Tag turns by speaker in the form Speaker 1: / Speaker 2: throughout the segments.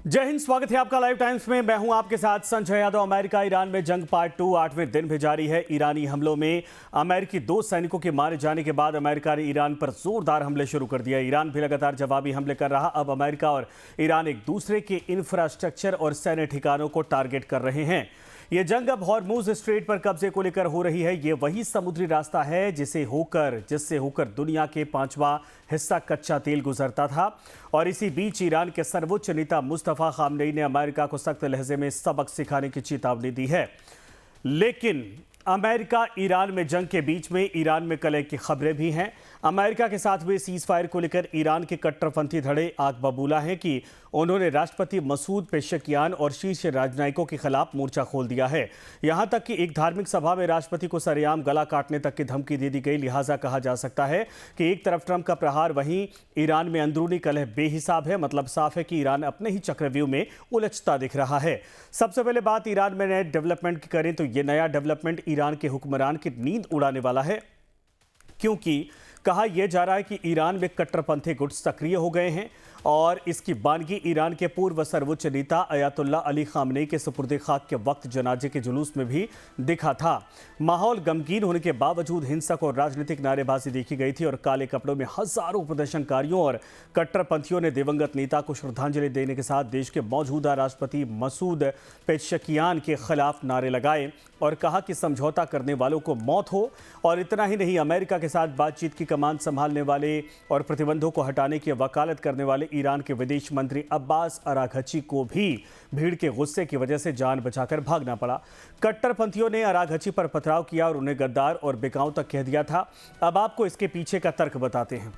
Speaker 1: जय हिंद। स्वागत है आपका लाइव टाइम्स में। मैं हूं आपके साथ संजय यादव। अमेरिका ईरान में जंग पार्ट 2 8वें दिन भी जारी है। ईरानी हमलों में अमेरिकी 2 सैनिकों के मारे जाने के बाद अमेरिका ने ईरान पर जोरदार हमले शुरू कर दिया। ईरान भी लगातार जवाबी हमले कर रहा। अब अमेरिका और ईरान एक दूसरे के इंफ्रास्ट्रक्चर और सैन्य ठिकानों को टारगेट कर रहे हैं। ये जंग अब हॉर्मुज स्ट्रेट पर कब्जे को लेकर हो रही है। ये वही समुद्री रास्ता है जिससे होकर दुनिया के 5वां हिस्सा कच्चा तेल गुजरता था। और इसी बीच ईरान के सर्वोच्च नेता मुस्तफा खामनेई ने अमेरिका को सख्त लहजे में सबक सिखाने की चेतावनी दी है। लेकिन अमेरिका ईरान में जंग के बीच में ईरान में कलह की खबरें भी हैं। अमेरिका के साथ हुए सीज फायर को लेकर ईरान के कट्टरपंथी धड़े आग बबूला हैं कि उन्होंने राष्ट्रपति मसूद पेशेकियान और शीर्ष राजनयिकों के खिलाफ मोर्चा खोल दिया है। यहां तक कि एक धार्मिक सभा में राष्ट्रपति को सरेआम गला काटने तक की धमकी दे दी गई। लिहाजा कहा जा सकता है कि एक तरफ ट्रंप का प्रहार, वहीं ईरान में अंदरूनी कलह बेहिसाब है। मतलब साफ है कि ईरान अपने ही चक्रव्यूह में उलझता दिख रहा है। सबसे पहले बात ईरान में नए डेवलपमेंट की करें तो ये नया डेवलपमेंट ईरान के हुक्मरान की नींद उड़ाने वाला है, क्योंकि कहा यह जा रहा है कि ईरान में कट्टरपंथी गुट सक्रिय हो गए हैं और इसकी बानगी ईरान के पूर्व सर्वोच्च नेता अयातुल्ला अली खामनेई के सुपुर्द खाक के वक्त जनाजे के जुलूस में भी दिखा था। माहौल गमगीन होने के बावजूद हिंसक और राजनीतिक नारेबाजी देखी गई थी और काले कपड़ों में हजारों प्रदर्शनकारियों और कट्टरपंथियों ने दिवंगत नेता को श्रद्धांजलि देने के साथ देश के मौजूदा राष्ट्रपति मसूद पेशेकियान के खिलाफ नारे लगाए और कहा कि समझौता करने वालों को मौत हो। और इतना ही नहीं, अमेरिका के साथ बातचीत की कमान संभालने वाले और प्रतिबंधों को हटाने की वकालत करने वाले ईरान के विदेश मंत्री अब्बास अराघची को भी भीड़ के गुस्से की वजह से जान बचाकर भागना पड़ा। कट्टरपंथियों ने अराघची पर पथराव किया और उन्हें गद्दार और बिकाऊ तक कह दिया था। अब आपको इसके पीछे का तर्क बताते हैं।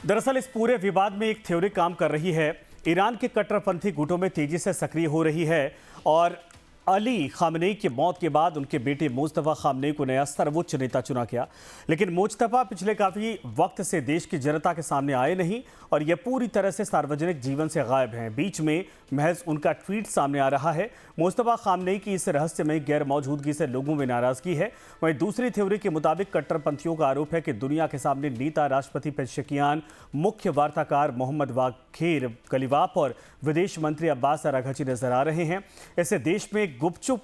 Speaker 1: दरअसल इस पूरे विवाद में एक थ्योरी काम कर रही है। ईरान के कट्टरपंथी गुटों में तेजी से सक्रिय हो रही है और अली खामनेई की मौत के बाद उनके बेटे मुस्तफा खामनेई को नया सर्वोच्च नेता चुना गया। लेकिन मुस्तफा पिछले काफ़ी वक्त से देश की जनता के सामने आए नहीं और ये पूरी तरह से सार्वजनिक जीवन से गायब हैं। बीच में महज उनका ट्वीट सामने आ रहा है। मुस्तफा खामनेई की इस रहस्यमय गैर मौजूदगी से लोगों में नाराजगी है। वहीं दूसरी थ्योरी के मुताबिक कट्टरपंथियों का आरोप है कि दुनिया के सामने नेता राष्ट्रपति पेशेकियान, मुख्य वार्ताकार मोहम्मद बाखर गलीवाफ और विदेश मंत्री अब्बास अराघची नजर आ रहे हैं। इससे देश में गुपचुप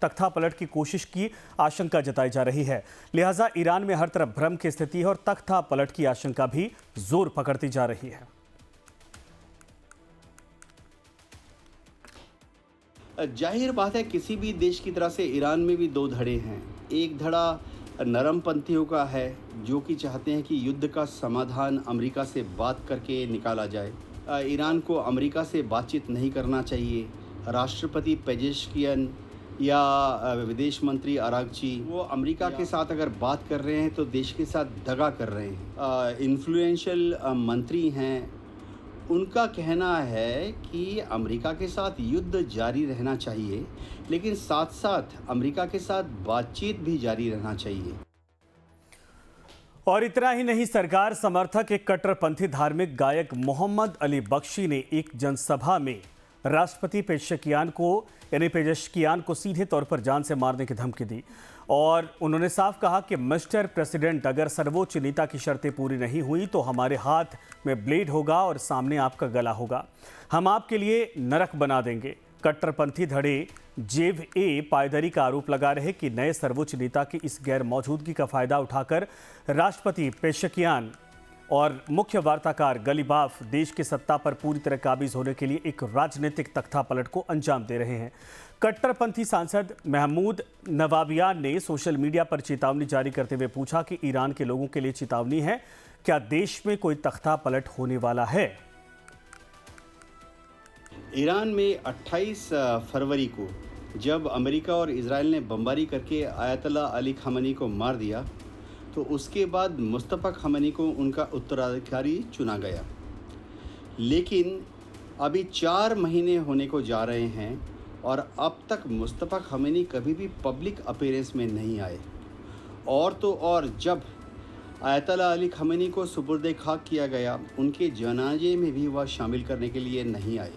Speaker 1: तख्ता पलट की कोशिश की आशंका जताई जा रही है। लिहाजा ईरान में हर तरफ भ्रम की स्थिति है और तख्ता पलट की आशंका भी जोर पकड़ती जा रही है।
Speaker 2: जाहिर बात है, किसी भी देश की तरह से ईरान में भी 2 धड़े हैं। एक धड़ा नरमपंथियों का है जो कि चाहते हैं कि युद्ध का समाधान अमेरिका से बात करके निकाला जाए। ईरान को अमेरिका से बातचीत नहीं करना चाहिए। राष्ट्रपति पेजेशकियान या विदेश मंत्री अराघची वो अमेरिका के साथ अगर बात कर रहे हैं तो देश के साथ दगा कर रहे हैं। इन्फ्लुएंशियल मंत्री हैं, उनका कहना है कि अमेरिका के साथ युद्ध जारी रहना चाहिए, लेकिन साथ साथ अमेरिका के साथ बातचीत भी जारी रहना चाहिए।
Speaker 1: और इतना ही नहीं, सरकार समर्थक एक कट्टरपंथी धार्मिक गायक मोहम्मद अली बख्शी ने एक जनसभा में राष्ट्रपति पेशेकियान को सीधे तौर पर जान से मारने की धमकी दी और उन्होंने साफ कहा कि मिस्टर प्रेसिडेंट, अगर सर्वोच्च नेता की शर्तें पूरी नहीं हुई तो हमारे हाथ में ब्लेड होगा और सामने आपका गला होगा। हम आपके लिए नरक बना देंगे। कट्टरपंथी धड़े जेव पायदरी का आरोप लगा रहे कि नए सर्वोच्च नेता की इस गैर मौजूदगी का फायदा उठाकर राष्ट्रपति पेशेकियान और मुख्य वार्ताकार गलीबाफ देश की सत्ता पर पूरी तरह काबिज होने के लिए एक राजनीतिक तख्ता पलट को अंजाम दे रहे हैं। कट्टरपंथी सांसद महमूद नवाबियान ने सोशल मीडिया पर चेतावनी जारी करते हुए पूछा कि ईरान के लोगों के लिए चेतावनी है, क्या देश में कोई तख्ता पलट होने वाला है?
Speaker 2: ईरान में 28 फरवरी को जब अमेरिका और इजराइल ने बमबारी करके अयातुल्ला अली खामनेई को मार दिया तो उसके बाद मुस्तफा खामनेई को उनका उत्तराधिकारी चुना गया। लेकिन अभी 4 महीने होने को जा रहे हैं और अब तक मुस्तफा खामनेई कभी भी पब्लिक अपीयरेंस में नहीं आए। और तो और जब अयातुल्ला अली खामनेई को सुपुर्द खाक किया गया, उनके जनाजे में भी वह शामिल करने के लिए नहीं आए।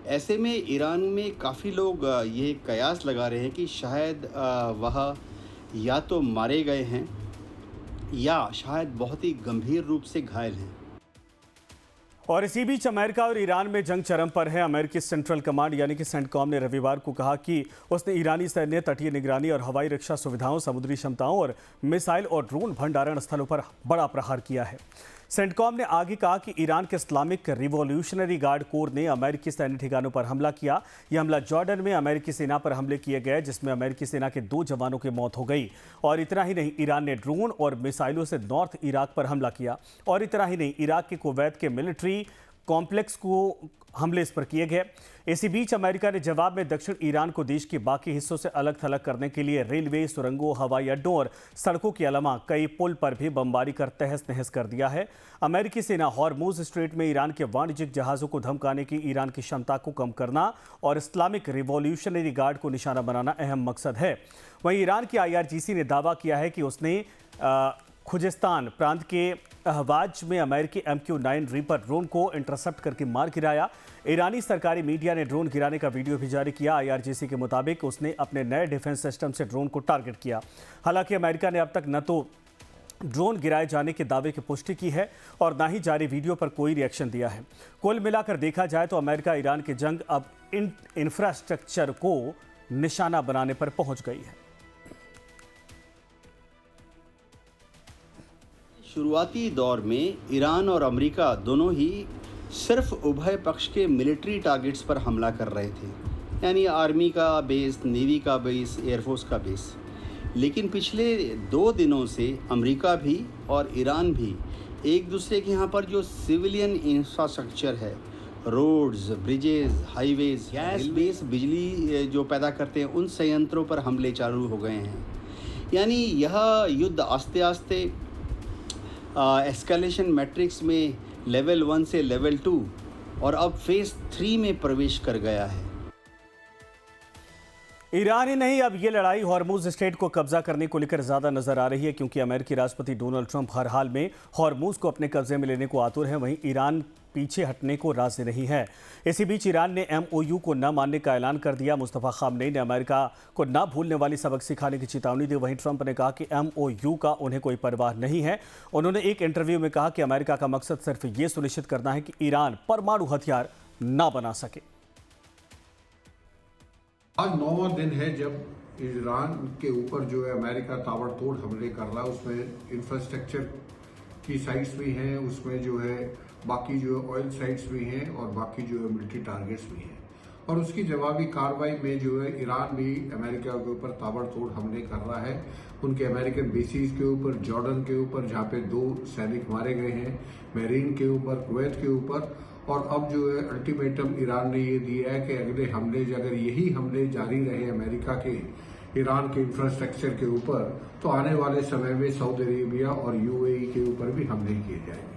Speaker 2: ऐसे में ईरान में काफ़ी लोग ये कयास लगा रहे हैं कि शायद वह या तो मारे गए हैं या शायद बहुत ही गंभीर रूप से घायल हैं।
Speaker 1: और इसी बीच अमेरिका और ईरान में जंग चरम पर है। अमेरिकी सेंट्रल कमांड यानी कि सेंटकॉम ने रविवार को कहा कि उसने ईरानी सैन्य, तटीय निगरानी और हवाई रक्षा सुविधाओं, समुद्री क्षमताओं और मिसाइल और ड्रोन भंडारण स्थलों पर बड़ा प्रहार किया है। सेंटकॉम ने आगे कहा कि ईरान के इस्लामिक रिवॉल्यूशनरी गार्ड कोर ने अमेरिकी सैन्य ठिकानों पर हमला किया। यह हमला जॉर्डन में अमेरिकी सेना पर हमले किए गए, जिसमें अमेरिकी सेना के 2 जवानों की मौत हो गई। और इतना ही नहीं, ईरान ने ड्रोन और मिसाइलों से नॉर्थ इराक पर हमला किया। और इतना ही नहीं, इराक के कुवैत के मिलिट्री कॉम्प्लेक्स को हमले इस पर किए गए। इसी बीच अमेरिका ने जवाब में दक्षिण ईरान को देश के बाकी हिस्सों से अलग थलग करने के लिए रेलवे, सुरंगों, हवाई अड्डों और सड़कों के अलावा कई पुल पर भी बमबारी कर तहस नहस कर दिया है। अमेरिकी सेना हॉर्मुज स्ट्रेट में ईरान के वाणिज्यिक जहाज़ों को धमकाने की ईरान की क्षमता को कम करना और इस्लामिक रिवॉल्यूशनरी गार्ड को निशाना बनाना अहम मकसद है। वहीं ईरान की IRGC ने दावा किया है कि उसने खुजिस्तान प्रांत के अहवाज में अमेरिकी MQ-9 रीपर ड्रोन को इंटरसेप्ट करके मार गिराया। ईरानी सरकारी मीडिया ने ड्रोन गिराने का वीडियो भी जारी किया। IRGC के मुताबिक उसने अपने नए डिफेंस सिस्टम से ड्रोन को टारगेट किया। हालांकि अमेरिका ने अब तक न तो ड्रोन गिराए जाने के दावे की पुष्टि की है और न ही जारी वीडियो पर कोई रिएक्शन दिया है। कुल मिलाकर देखा जाए तो अमेरिका ईरान की जंग अब इंफ्रास्ट्रक्चर को निशाना बनाने पर पहुंच गई है।
Speaker 2: शुरुआती दौर में ईरान और अमेरिका दोनों ही सिर्फ उभय पक्ष के मिलिट्री टारगेट्स पर हमला कर रहे थे, यानी आर्मी का बेस, नेवी का बेस, एयरफोर्स का बेस। लेकिन पिछले 2 दिनों से अमेरिका भी और ईरान भी एक दूसरे के यहाँ पर जो सिविलियन इंफ्रास्ट्रक्चर है, roads, bridges, highways, gas base बिजली जो पैदा करते हैं, उन संयंत्रों पर हमले चालू हो गए हैं। यानी यह युद्ध आस्ते आस्ते एस्केलेशन मैट्रिक्स में लेवल 1 से लेवल 2 और अब फेज 3 में प्रवेश कर गया है।
Speaker 1: ईरान ही नहीं, अब ये लड़ाई हॉर्मुज स्ट्रेट को कब्जा करने को लेकर ज्यादा नजर आ रही है, क्योंकि अमेरिकी राष्ट्रपति डोनाल्ड ट्रंप हर हाल में हॉर्मुज को अपने कब्जे में लेने को आतुर है। वहीं ईरान पीछे हटने को राजी नहीं है। इसी बीच ईरान ने MOU को न मानने का ऐलान कर दिया। मुस्तफा खामनेई ने अमेरिका को न भूलने वाली सबक सिखाने की चेतावनी दी। वहीं ट्रंप ने कहा कि MOU का उन्हें कोई परवाह नहीं है। उन्होंने एक इंटरव्यू में कहा कि अमेरिका का मकसद सिर्फ ये सुनिश्चित करना है कि ईरान परमाणु हथियार न बना सके।
Speaker 3: आज 9वां दिन है जब ईरान के ऊपर जो है अमेरिका ताबड़तोड़ हमले कर रहा है। उसमें इंफ्रास्ट्रक्चर की साइट्स भी हैं, उसमें जो है बाकी जो है ऑयल साइट्स भी हैं और बाकी जो है मिलिट्री टारगेट्स भी हैं। और उसकी जवाबी कार्रवाई में जो है ईरान भी अमेरिका के ऊपर ताबड़तोड़ हमले कर रहा है। उनके अमेरिकन बेसिस के ऊपर, जॉर्डन के ऊपर जहाँ पे 2 सैनिक मारे गए हैं, बहरीन के ऊपर, कुवैत के ऊपर। और अब जो है अल्टीमेटम ईरान ने ये दिया है कि अगले हमले, अगर यही हमले जारी रहे अमेरिका के ईरान के इंफ्रास्ट्रक्चर के ऊपर, तो आने वाले समय में सऊदी अरेबिया और UAE के ऊपर भी हमले किए जाएंगे।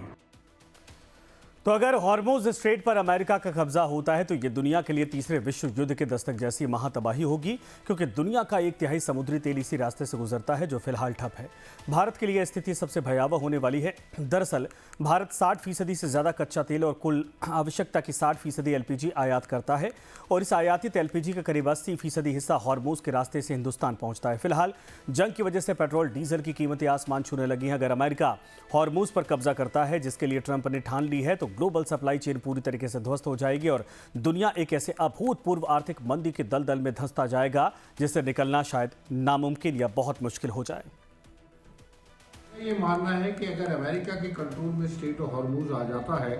Speaker 1: तो अगर हॉर्मुज स्ट्रेट पर अमेरिका का कब्जा होता है तो ये दुनिया के लिए तीसरे विश्व युद्ध के दस्तक जैसी महातबाही होगी, क्योंकि दुनिया का 1/3 समुद्री तेल इसी रास्ते से गुजरता है जो फिलहाल ठप है। भारत के लिए स्थिति सबसे भयावह होने वाली है। दरअसल भारत 60% से ज़्यादा कच्चा तेल और कुल आवश्यकता की 60% LPG आयात करता है और इस आयातित LPG का करीब 80% हिस्सा हॉर्मुज के रास्ते से हिंदुस्तान पहुँचता है। फिलहाल जंग की वजह से पेट्रोल डीजल की कीमतें आसमान छूने लगी हैं। अगर अमेरिका हॉर्मुज पर कब्जा करता है, जिसके लिए ट्रंप ने ठान ली है, तो ग्लोबल सप्लाई चेन पूरी तरीके से ध्वस्त हो जाएगी और दुनिया एक ऐसे अभूतपूर्व आर्थिक मंदी के दलदल में धंसता जाएगा जिससे निकलना शायद नामुमकिन या बहुत मुश्किल हो जाए।
Speaker 3: ये मानना है कि अगर अमेरिका के कंट्रोल में स्ट्रेट ऑफ हॉर्मुज आ जाता है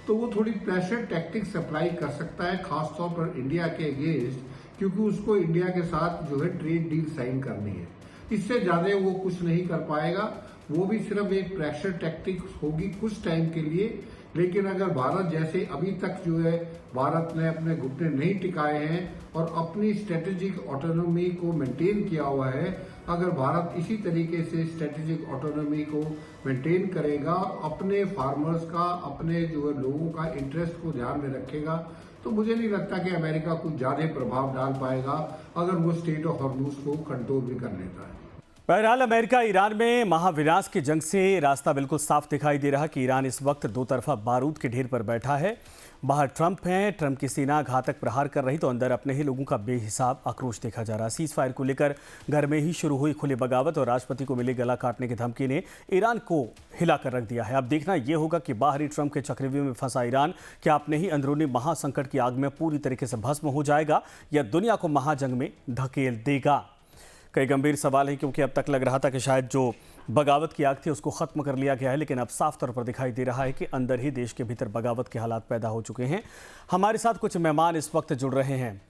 Speaker 3: तो वो थोड़ी प्रेशर टैक्टिक्स अप्लाई कर सकता है, खासतौर पर इंडिया के अगेंस्ट, क्योंकि उसको इंडिया के साथ जो है ट्रेड डील साइन करनी है। इससे ज्यादा वो कुछ नहीं कर पाएगा। वो भी सिर्फ एक प्रेशर टैक्टिक्स होगी कुछ टाइम के लिए। लेकिन अगर भारत जैसे अभी तक जो है भारत ने अपने घुटने नहीं टिकाए हैं और अपनी स्ट्रेटेजिक ऑटोनॉमी को मेंटेन किया हुआ है, अगर भारत इसी तरीके से स्ट्रेटेजिक ऑटोनॉमी को मेंटेन करेगा, अपने फार्मर्स का, अपने जो है लोगों का इंटरेस्ट को ध्यान में रखेगा, तो मुझे नहीं लगता कि अमेरिका कुछ ज्यादा प्रभाव डाल पाएगा अगर वो स्ट्रेट ऑफ हॉर्मुज को कंट्रोल भी कर लेता है।
Speaker 1: बहरहाल अमेरिका ईरान में महाविनाश की जंग से रास्ता बिल्कुल साफ दिखाई दे रहा कि ईरान इस वक्त दो तरफा बारूद के ढेर पर बैठा है। बाहर ट्रंप हैं, ट्रंप की सेना घातक प्रहार कर रही तो अंदर अपने ही लोगों का बेहिसाब आक्रोश देखा जा रहा। सीज फायर को लेकर घर में ही शुरू हुई खुली बगावत और राष्ट्रपति को मिली गला काटने की धमकी ने ईरान को हिलाकर रख दिया है। अब देखना यह होगा कि बाहरी ट्रंप के चक्रव्यूह में फंसा ईरान क्या अपने ही अंदरूनी महासंकट की आग में पूरी तरीके से भस्म हो जाएगा या दुनिया को महाजंग में धकेल देगा। कई गंभीर सवाल हैं क्योंकि अब तक लग रहा था कि शायद जो बगावत की आग थी उसको खत्म कर लिया गया है, लेकिन अब साफ तौर पर दिखाई दे रहा है कि अंदर ही देश के भीतर बगावत के हालात पैदा हो चुके हैं। हमारे साथ कुछ मेहमान इस वक्त जुड़ रहे हैं।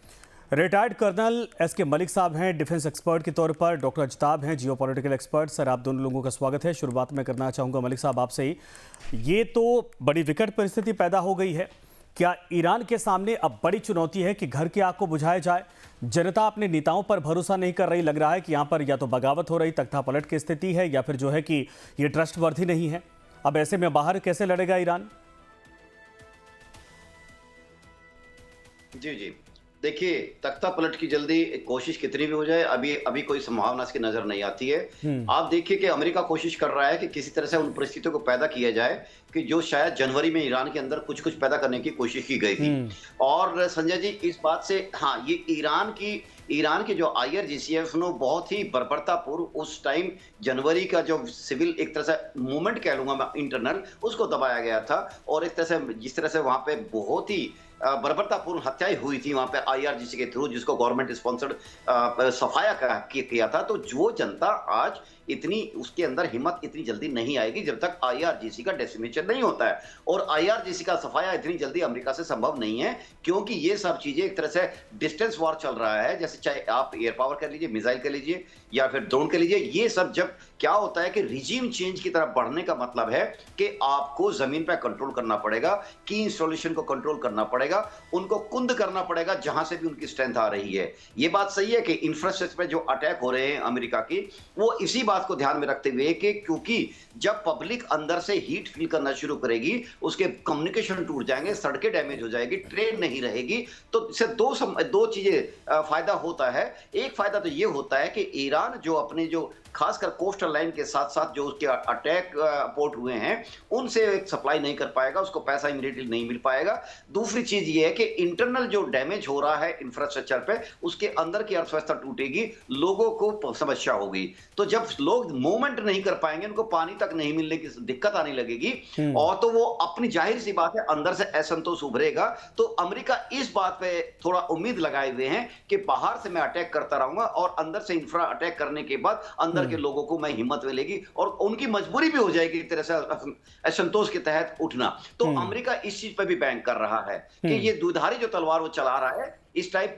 Speaker 1: Retired colonel SK. मलिक साहब हैं, डिफेंस एक्सपर्ट के तौर पर। डॉक्टर अजताब हैं, जियो पॉलिटिकल एक्सपर्ट। सर, आप दोनों लोगों का स्वागत है। शुरुआत में करना चाहूँगा मलिक साहब आपसे ही। ये तो बड़ी विकट परिस्थिति पैदा हो गई है। क्या ईरान के सामने अब बड़ी चुनौती है कि घर की आग को बुझाया जाए? जनता अपने नेताओं पर भरोसा नहीं कर रही। लग रहा है कि यहाँ पर या तो बगावत हो रही, तख्ता पलट की स्थिति है, या फिर जो है कि ये ट्रस्टवर्थी नहीं है। अब ऐसे में बाहर कैसे लड़ेगा ईरान?
Speaker 4: जी जी, देखिए, तख्ता पलट की जल्दी कोशिश कितनी भी हो जाए, अभी कोई संभावना इसकी नजर नहीं आती है। आप देखिए कि अमेरिका कोशिश कर रहा है कि किसी तरह से उन परिस्थितियों को पैदा किया जाए कि जो शायद जनवरी में ईरान के अंदर कुछ पैदा करने की कोशिश की गई थी। और संजय जी, इस बात से ये ईरान की जो IRGC ने बहुत ही बर्बरतापूर्व उस टाइम जनवरी का जो सिविल एक तरह से मूवमेंट कह लूंगा मैं, इंटरनल, उसको दबाया गया था। और एक तरह से जिस तरह से वहां पे बहुत ही बर्बरतापूर्ण हत्याएं हुई थी वहां पे IRGC के थ्रू, जिसको गवर्नमेंट स्पॉन्सर्ड सफाया किया था। तो जो जनता आज इतनी उसके अंदर हिम्मत इतनी जल्दी नहीं आएगी जब तक IRGC का डेसिमेशन नहीं होता है। और IRGC का सफाया इतनी जल्दी अमेरिका से संभव नहीं है, क्योंकि ये सब चीजें एक तरह से डिस्टेंस वॉर चल रहा है। जैसे चाहे आप एयर पावर कर लीजिए, मिसाइल कर लीजिए, या फिर ड्रोन कर लीजिए। ये सब जब क्या होता है कि रिजीम चेंज की तरफ बढ़ने का मतलब है कि आपको जमीन पर कंट्रोल करना पड़ेगा, की इंस्टॉलेशन को कंट्रोल करना पड़ेगा, उनको कुंद करना पड़ेगा जहां से भी उनकी स्ट्रेंथ आ रही है। ये बात सही है कि इंफ्रास्ट्रक्चर पे जो अटैक हो रहे हैं अमेरिका की, वो इसी बात को ध्यान में रखते हुए कि क्योंकि जब पब्लिक अंदर से हीट फील करना शुरू करेगी, उसके कम्युनिकेशन टूट जाएंगे, सड़कें डैमेज हो जाएगी, ट्रेन नहीं रहेगी। तो इससे दो चीजें फायदा होता है। एक फायदा तो ये होता है कि ईरान जो अपने जो खासकर कोस्टल लाइन के साथ साथ जो उसके अटैक पोर्ट हुए हैं, उनसे सप्लाई नहीं कर पाएगा, उसको पैसा इमीडिएटली नहीं मिल पाएगा। दूसरी चीज ये है कि इंटरनल जो डैमेज हो रहा है इंफ्रास्ट्रक्चर पे, उसके अंदर की अर्थव्यवस्था टूटेगी, लोगों को समस्या होगी। तो जब लोग मूवमेंट नहीं कर पाएंगे, उनको पानी तक नहीं मिलने की दिक्कत आने लगेगी, और तो वो अपनी जाहिर सी बात है अंदर से असंतोष उभरेगा। तो अमेरिका इस बात पे थोड़ा उम्मीद लगाए हुए हैं कि बाहर से मैं अटैक करता रहूंगा और अंदर से इंफ्रा अटैक करने के बाद अंदर के लोगों को मैं हिम्मत मिलेगी और उनकी मजबूरी भी हो जाएगी एक तरह से असंतोष के तहत उठना। तो अमेरिका इस चीज पर भी बैंक कर रहा है कि ये दुधारी जो तलवार वो चला रहा है, इस टाइप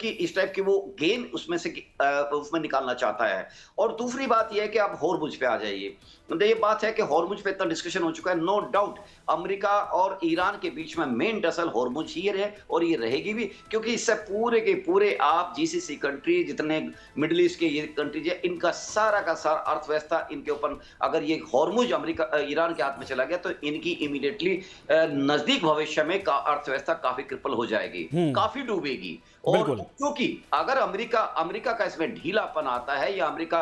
Speaker 4: की वो गेन उसमें निकालना चाहता है। और दूसरी बात यह है कि आप हॉर्मुज पे आ जाइए। ये बात है कि हॉर्मुज पे इतना डिस्कशन हो चुका है, नो डाउट अमेरिका और ईरान के बीच में मेन टसल हॉर्मुज ही है और ये रहेगी भी, क्योंकि इससे पूरे के पूरे आप GCC कंट्री, जितने मिडिल ईस्ट के ये कंट्रीज है, इनका सारा का सारा अर्थव्यवस्था इनके ऊपर, अगर ये हॉर्मुज अमेरिका ईरान के हाथ में चला गया तो इनकी इमीडिएटली नजदीक भविष्य में अर्थव्यवस्था काफी क्रिपल हो जाएगी, काफी डूबेगी। और क्योंकि अगर अमेरिका का इसमें ढीलापन आता है या अमेरिका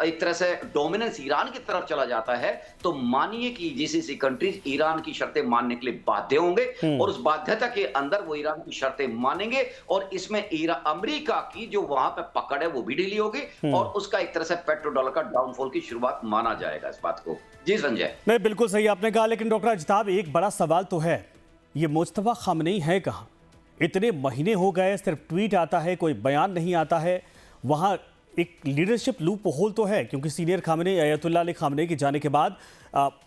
Speaker 4: एक तरह से डोमिनेंस ईरान की तरफ चला जाता है, तो मानिए कि GCC कंट्रीज ईरान की शर्तें मानने के लिए बाध्य होंगे और उस बाध्यता के अंदर वो ईरान की शर्तें मानेंगे और इसमें अमेरिका की जो वहां पे पकड़ है वो भी ढीली होगी और उसका एक तरह से पेट्रो डॉलर का डाउनफॉल की शुरुआत माना जाएगा इस बात को। जी संजय, नहीं,
Speaker 1: बिल्कुल सही आपने कहा, लेकिन डॉक्टर अजताब, एक बड़ा सवाल तो है, ये मुस्तफा खामनेई है कहाँ? इतने महीने हो गए, सिर्फ ट्वीट आता है, कोई बयान नहीं आता है। वहाँ एक लीडरशिप लूप होल तो है, क्योंकि सीनियर खामनेई अयतुल्ला अली खामनेई के जाने के बाद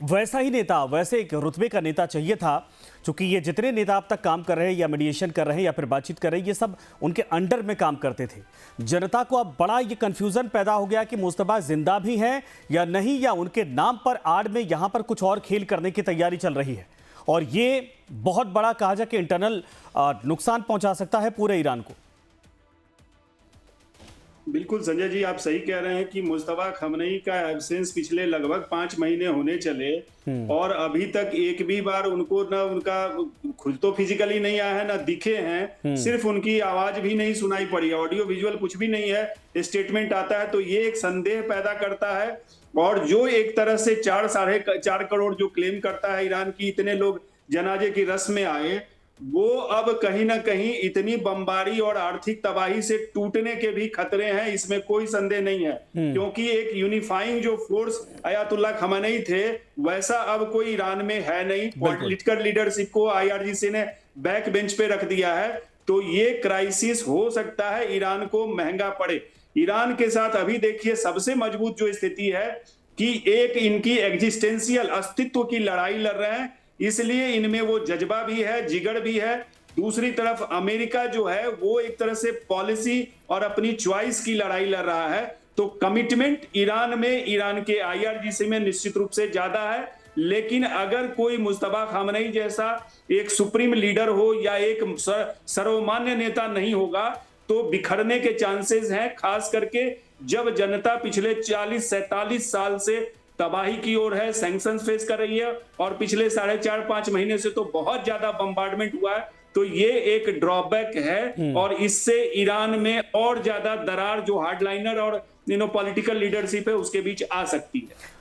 Speaker 1: वैसा ही नेता, वैसे एक रुतबे का नेता चाहिए था। क्योंकि ये जितने नेता अब तक काम कर रहे हैं या मीडिएशन कर रहे हैं या फिर बातचीत कर रहे हैं, ये सब उनके अंडर में काम करते थे। जनता को अब बड़ा ये कन्फ्यूज़न पैदा हो गया कि मुस्तफा जिंदा भी हैं या नहीं, या उनके नाम पर आड़ में यहाँ पर कुछ और खेल करने की तैयारी चल रही है। और ये बहुत बड़ा कहा जाए कि इंटरनल नुकसान पहुंचा सकता है पूरे ईरान को।
Speaker 5: बिल्कुल संजय जी, आप सही कह रहे हैं कि मुस्तफा खमनेई का एब्सेंस पिछले लगभग 5 महीने होने चले और अभी तक एक भी बार उनको ना उनका खुद तो फिजिकली नहीं आया है ना दिखे हैं, सिर्फ उनकी आवाज भी नहीं सुनाई पड़ी, ऑडियो विजुअल कुछ भी नहीं है, स्टेटमेंट आता है तो ये एक संदेह पैदा करता है। और जो एक तरह से 4.5 करोड़ जो क्लेम करता है ईरान की इतने लोग जनाजे की रस्म में आए, वो अब कहीं ना कहीं इतनी बमबारी और आर्थिक तबाही से टूटने के भी खतरे हैं, इसमें कोई संदेह नहीं है। क्योंकि एक यूनिफाइंग जो फोर्स अयातुल्ला खamenei थे वैसा अब कोई ईरान में है नहीं। पॉलिटिकल लीडरशिप को IRGC ने बैक बेंच पे रख दिया है, तो ये क्राइसिस हो सकता है ईरान को महंगा पड़े। ईरान के साथ अभी देखिए सबसे मजबूत जो स्थिति है कि एक इनकी एग्जिस्टेंशियल अस्तित्व की लड़ाई लड़ रहे हैं, इसलिए इनमें वो जज्बा भी है, जिगर भी है। दूसरी तरफ अमेरिका जो है वो एक तरह से पॉलिसी और अपनी चॉइस की लड़ाई लड़ रहा है। तो कमिटमेंट ईरान में, ईरान के IRGC में निश्चित रूप से ज्यादा है। लेकिन अगर कोई मुस्तफा खamenei जैसा एक सुप्रीम लीडर हो या एक सर्वमान्य नेता नहीं होगा तो बिखरने के चांसेस हैं, खास करके जब जनता पिछले 40-47 साल से तबाही की ओर है, सैंक्शंस फेस कर रही है और पिछले 4.5 महीने से तो बहुत ज्यादा बम्बार्डमेंट हुआ है। तो ये एक ड्रॉबैक है और इससे ईरान में और ज्यादा दरार जो हार्डलाइनर और पॉलिटिकल लीडरशिप है उसके बीच आ सकती है।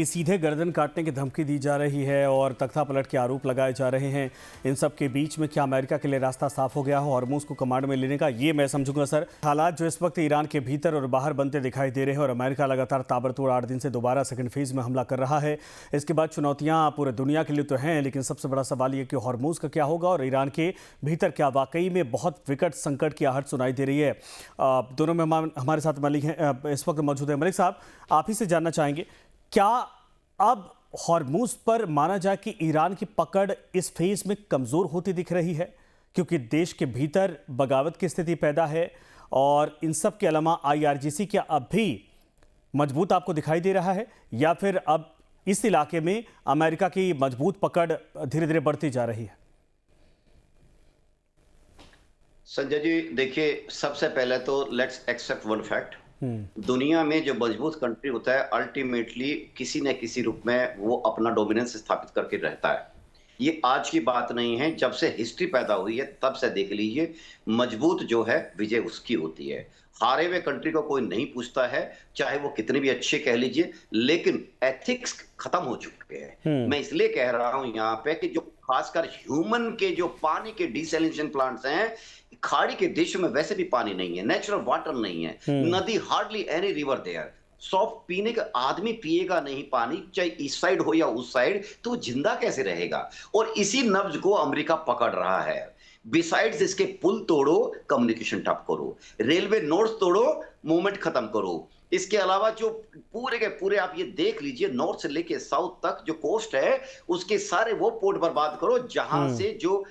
Speaker 1: सीधे गर्दन काटने की धमकी दी जा रही है और तख्ता पलट के आरोप लगाए जा रहे हैं। इन सब के बीच में क्या अमेरिका के लिए रास्ता साफ हो गया हो हॉर्मूज को कमांड में लेने का? ये मैं समझूंगा सर। हालात जो इस वक्त ईरान के भीतर और बाहर बनते दिखाई दे रहे हैं और अमेरिका लगातार ताबड़तोड़ 8 दिन से दोबारा सेकंड फेज में हमला कर रहा है, इसके बाद चुनौतियां पूरे दुनिया के लिए तो हैं, लेकिन सबसे बड़ा सवाल ये कि हॉर्मूज का क्या होगा और ईरान के भीतर क्या वाकई में बहुत विकट संकट की आहट सुनाई दे रही है। दोनों मेहमान हमारे साथ मलिक हैं, इस वक्त मौजूद है। मलिक साहब, आप ही से जानना चाहेंगे, क्या अब हॉर्मूज पर माना जाए कि ईरान की पकड़ इस फेज में कमजोर होती दिख रही है क्योंकि देश के भीतर बगावत की स्थिति पैदा है और इन सब के अलावा IRGC क्या अब भी मजबूत आपको दिखाई दे रहा है या फिर अब इस इलाके में अमेरिका की मजबूत पकड़ धीरे धीरे बढ़ती जा रही है?
Speaker 4: संजय जी देखिए, सबसे पहले तो लेट्स एक्सेप्ट वन फैक्ट, दुनिया में जो मजबूत कंट्री होता है अल्टीमेटली किसी न किसी रूप में वो अपना डोमिनेंस स्थापित करके रहता है। ये आज की बात नहीं है, जब से हिस्ट्री पैदा हुई है तब से देख लीजिए, मजबूत जो है विजय उसकी होती है। हारे हुए कंट्री को कोई नहीं पूछता है, चाहे वो कितने भी अच्छे कह लीजिए, लेकिन एथिक्स खत्म हो चुके हैं। मैं इसलिए कह रहा हूं यहाँ पे कि जो खासकर ह्यूमन के जो पानी के डिसैलिनेशन प्लांट्स हैं, खाड़ी के देशों में वैसे भी पानी नहीं है, नेचुरल वाटर नहीं है, नदी hardly any river there. Soft पीने का आदमी पिएगा नहीं पानी, चाहे इस साइड हो या उस साइड, तो जिंदा कैसे रहेगा? और इसी नब्ज को अमेरिका पकड़ रहा है। बिसाइड्स इसके पुल तोड़ो, कम्युनिकेशन ठप करो, रेलवे नोड्स तोड़ो, मूवमेंट खत्म करो। इसके अलावा जो पूरे के पूरे आप ये देख लीजिए, नॉर्थ से लेके साउथ तक जो कोस्ट है उसके सारे वो पोर्ट बर्बाद करो जहां से जो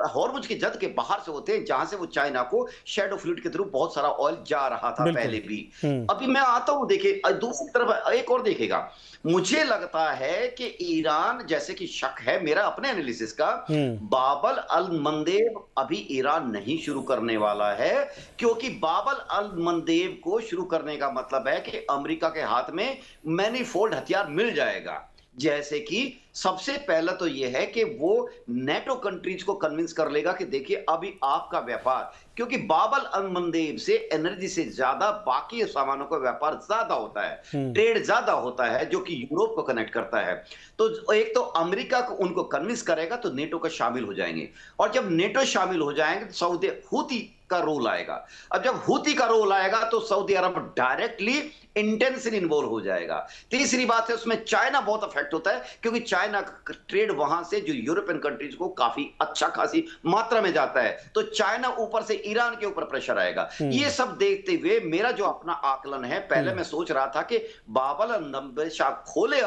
Speaker 4: हॉर्मुज के जद के बाहर से होते हैं, जहां से वो चाइना को शैडो फ्लूइड के थ्रू बहुत सारा ऑयल जा रहा था पहले भी। अभी मैं आता हूं, देखिए दूसरी तरफ एक और देखेगा, मुझे लगता है कि ईरान, जैसे कि शक है मेरा अपने एनालिसिस का, बाबल अल मंदेब अभी ईरान नहीं शुरू करने वाला है, क्योंकि बाबल अल मंदेब को शुरू करने का मतलब है कि अमेरिका के हाथ में मैनीफोल्ड हथियार मिल जाएगा। जैसे कि सबसे पहला तो यह है कि वो नेटो कंट्रीज को कन्विंस कर लेगा कि देखिए अभी आपका व्यापार, क्योंकि बाबल अल मंदेब से एनर्जी से ज्यादा बाकी सामानों का व्यापार ज्यादा होता है, ट्रेड ज्यादा होता है, जो कि यूरोप को कनेक्ट करता है। तो एक तो अमेरिका को उनको कन्विंस करेगा तो नेटो का शामिल हो जाएंगे, और जब नेटो शामिल हो जाएंगे तो सऊदी हूती का रोल आएगा। अब जब हूती का रोल आएगा तो सऊदी अरब डायरेक्टली इंटेंसिव इन्वॉल्व हो जाएगा। तीसरी बात है, उसमें चाइना बहुत अफेक्ट होता है, क्योंकि चाइना का ट्रेड वहां से जो यूरोपियन कंट्रीज को काफी अच्छा खासी मात्रा में जाता है, तो चाइना ऊपर से ईरान के ऊपर प्रेशर आएगा। ये सब देखते हुए मेरा जो अपना आकलन है, पहले मैं सोच रहा था कि बाबल शायद खोले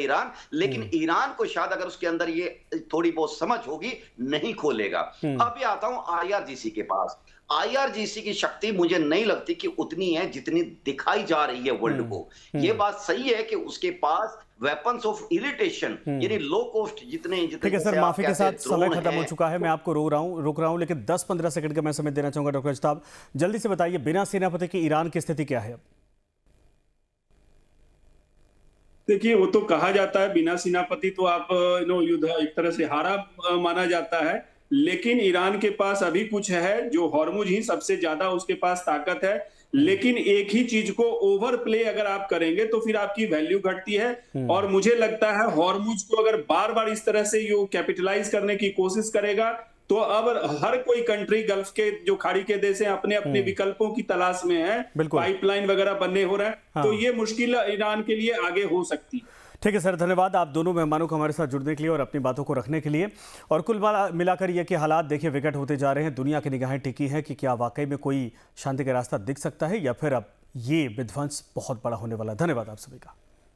Speaker 4: ईरान, लेकिन ईरान को शायद अगर उसके अंदर ये थोड़ी बहुत समझ होगी नहीं खोलेगा। अभी आता हूं IRGC के पास। IRGC की शक्ति मुझे नहीं लगती कि उतनी है जितनी दिखाई जा रही है वर्ल्ड को। ये बात सही है कि उसके पास वेपन्स ऑफ इरिटेशन, यानी लो कॉस्ट जितने
Speaker 1: ठीक है सर,
Speaker 4: जैसे आप
Speaker 1: माफी के
Speaker 4: कहते हैं,
Speaker 1: साथ समय
Speaker 4: ड्रोन
Speaker 1: खत्म हो
Speaker 4: हैं,
Speaker 1: चुका है। मैं आपको रोक रहा हूं, लेकिन 10-15 सेकंड का मैं समय देना चाहूंगा। डॉक्टर अजताब, जल्दी से बताइए, बिना सेनापति के ईरान की स्थिति क्या है अब?
Speaker 5: देखिए, वो तो कहा जाता है बिना सेनापति तो आप युद्ध एक तरह से हारा माना जाता है, लेकिन ईरान के पास अभी कुछ है, जो हॉर्मुज ही सबसे ज्यादा उसके पास ताकत है। लेकिन एक ही चीज को ओवर प्ले अगर आप करेंगे तो फिर आपकी वैल्यू घटती है। और मुझे लगता है हॉर्मुज को अगर बार बार इस तरह से यो कैपिटलाइज करने की कोशिश करेगा तो अब हर कोई कंट्री गल्फ के जो खाड़ी के देश हैं अपने अपने विकल्पों की तलाश में है, पाइपलाइन वगैरह बनने हो रहा है।
Speaker 1: हाँ।
Speaker 5: तो ये मुश्किल ईरान के लिए आगे हो सकती है।
Speaker 1: ठीक है सर, धन्यवाद आप दोनों मेहमानों को हमारे साथ जुड़ने के लिए और अपनी बातों को रखने के लिए। और कुल मिलाकर ये कि हालात देखिए विकट होते जा रहे हैं। दुनिया की निगाहें टिकी हैं कि क्या वाकई में कोई शांति का रास्ता दिख सकता है या फिर अब ये विध्वंस बहुत बड़ा होने वाला है। धन्यवाद आप सभी का।